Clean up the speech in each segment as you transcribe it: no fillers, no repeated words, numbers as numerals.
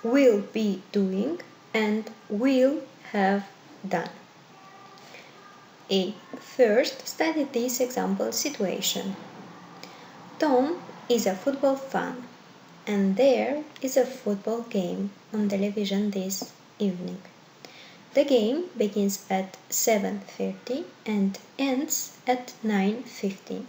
will be doing and will have done. First, study this example situation. Tom is a football fan, and there is a football game on television this evening. The game begins at 7:30 and ends at 9:15.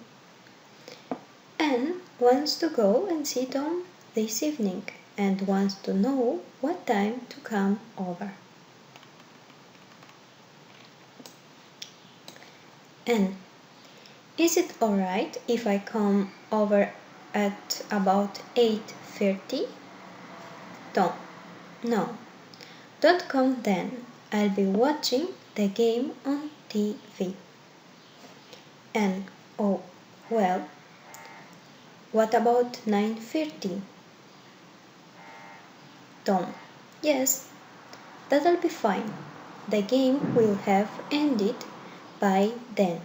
Anne wants to go and see Tom this evening and wants to know what time to come over. Anne, is it alright if I come over at about 8:30? Tom, no, don't come then. I'll be watching the game on TV. Anne, oh, well, what about 9:30? Tom, yes, that'll be fine. The game will have ended by then.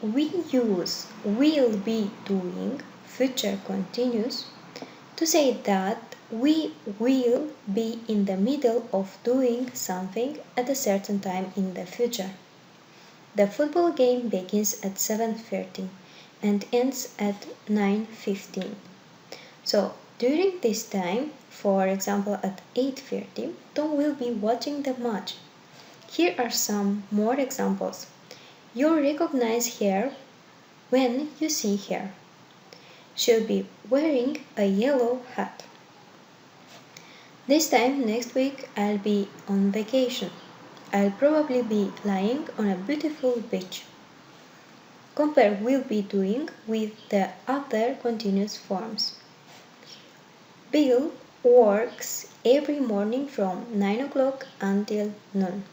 We use will be doing future continuous to say that we will be in the middle of doing something at a certain time in the future. The football game begins at 7:30 and ends at 9:15. So during this time, for example at 8:30, Tom will be watching the match. Here are some more examples. You'll recognize her when you see her. She'll be wearing a yellow hat. This time next week I'll be on vacation. I'll probably be lying on a beautiful beach. Compare will be doing with the other continuous forms. Bill works every morning from 9 o'clock until noon.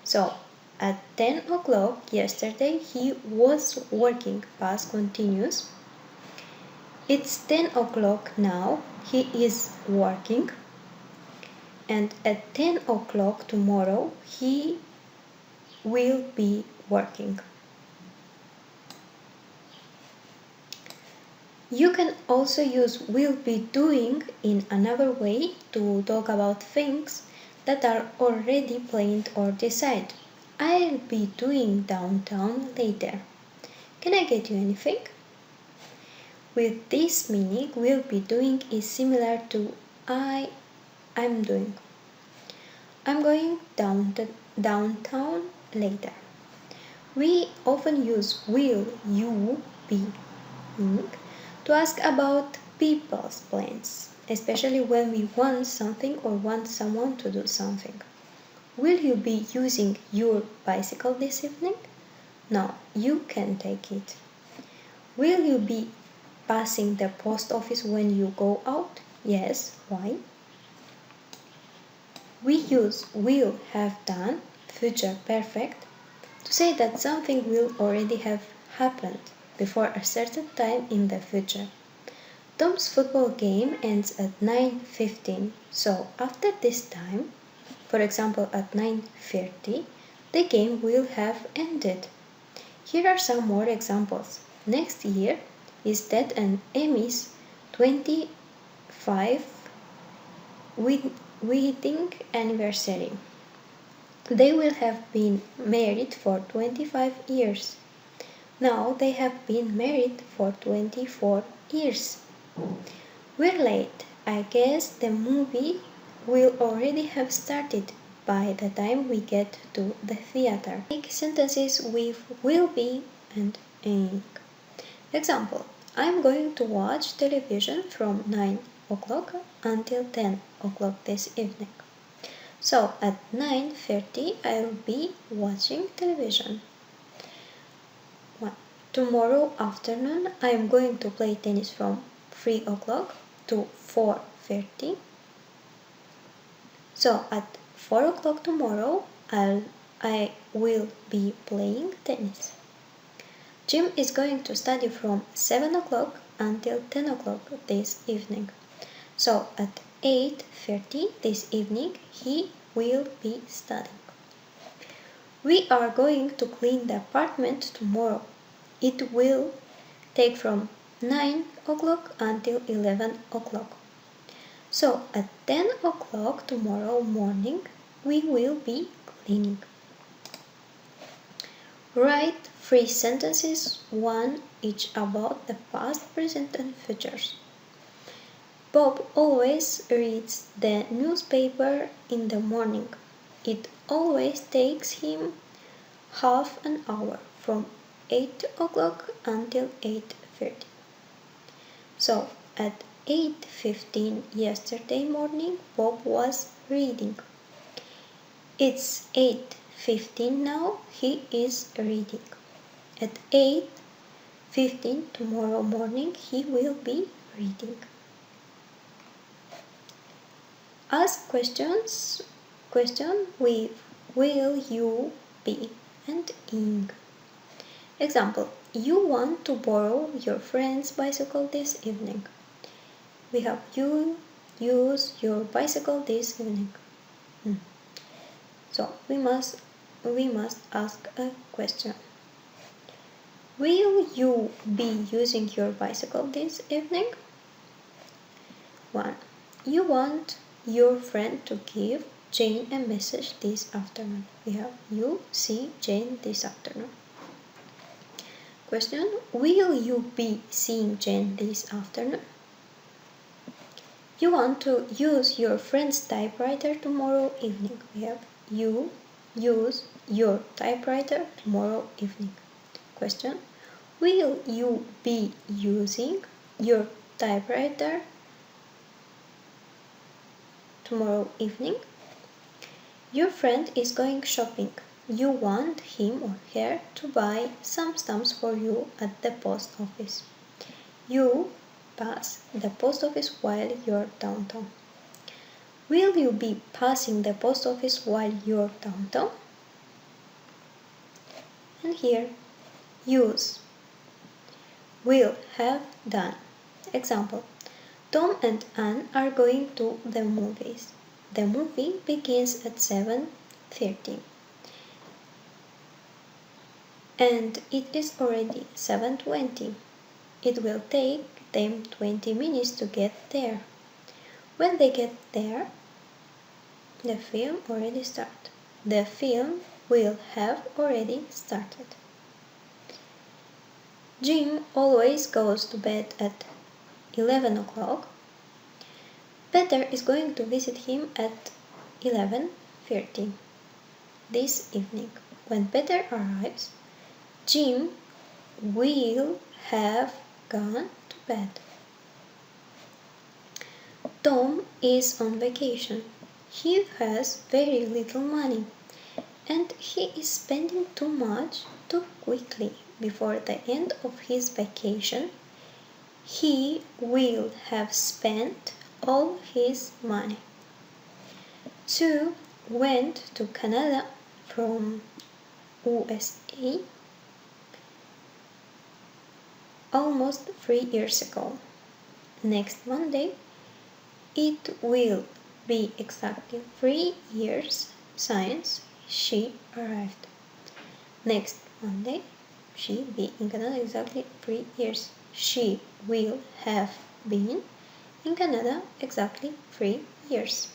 So at 10 o'clock yesterday he was working past continuous. It's 10 o'clock now, he is working. And at 10 o'clock tomorrow he will be working. You can also use will be doing in another way to talk about things that are already planned or decided. I'll be doing downtown later. Can I get you anything? With this meaning, will be doing is similar to I'm doing. I'm going downtown later. We often use will you be to ask about people's plans, especially when we want something or want someone to do something. Will you be using your bicycle this evening? No, you can take it. Will you be passing the post office when you go out? Yes, why? We use will have done, future perfect, to say that something will already have happened before a certain time in the future. Tom's football game ends at 9:15, so after this time, for example at 9:30, the game will have ended. Here are some more examples. Next year is Ted and Amy's 25th wedding anniversary. They will have been married for 25 years. Now they have been married for 24 years. We're late. I guess the movie will already have started by the time we get to the theater. Make sentences with will be and ing. Example, I'm going to watch television from 9 o'clock until 10 o'clock this evening. So at 9:30 I'll be watching television. Tomorrow afternoon I'm going to play tennis from 3 o'clock to 4:30. So at 4 o'clock tomorrow I will be playing tennis. Jim is going to study from 7 o'clock until 10 o'clock this evening. So at 8:30 this evening he will be studying. We are going to clean the apartment tomorrow. It will take from 9 o'clock until 11 o'clock. So at 10 o'clock tomorrow morning we will be cleaning. Write 3 sentences, one each about the past, present and futures. Bob always reads the newspaper in the morning. It always takes him half an hour, from 8 o'clock until 8:30. So at 8:15 yesterday morning, Bob was reading. It's 8:15 now, he is reading. At 8:15 tomorrow morning, he will be reading. Ask questions with will, you, be, and ing. Example, you want to borrow your friend's bicycle this evening. We have you use your bicycle this evening. So we must ask a question. Will you be using your bicycle this evening? 1. You want your friend to give Jane a message this afternoon. We have you see Jane this afternoon. Question, will you be seeing Jane this afternoon? You want to use your friend's typewriter tomorrow evening. We have you use your typewriter tomorrow evening. Question, will you be using your typewriter tomorrow evening? Your friend is going shopping. You want him or her to buy some stamps for you at the post office. You pass the post office while you're downtown. Will you be passing the post office while you're downtown? And here, use will, have, done. Example, Tom and Anne are going to the movies. The movie begins at 7:30. And it is already 7:20. It will take them 20 minutes to get there. When they get there, the film already started. The film will have already started. Jim always goes to bed at 11 o'clock. Peter is going to visit him at 11:30 this evening. When Peter arrives, Jim will have gone to bed. Tom is on vacation. He has very little money and he is spending too much too quickly. Before the end of his vacation, he will have spent all his money. Sue went to Canada from USA almost 3 years ago. Next Monday, it will be exactly 3 years since she arrived. Next Monday, she be in Canada exactly 3 years. She will have been in Canada exactly 3 years.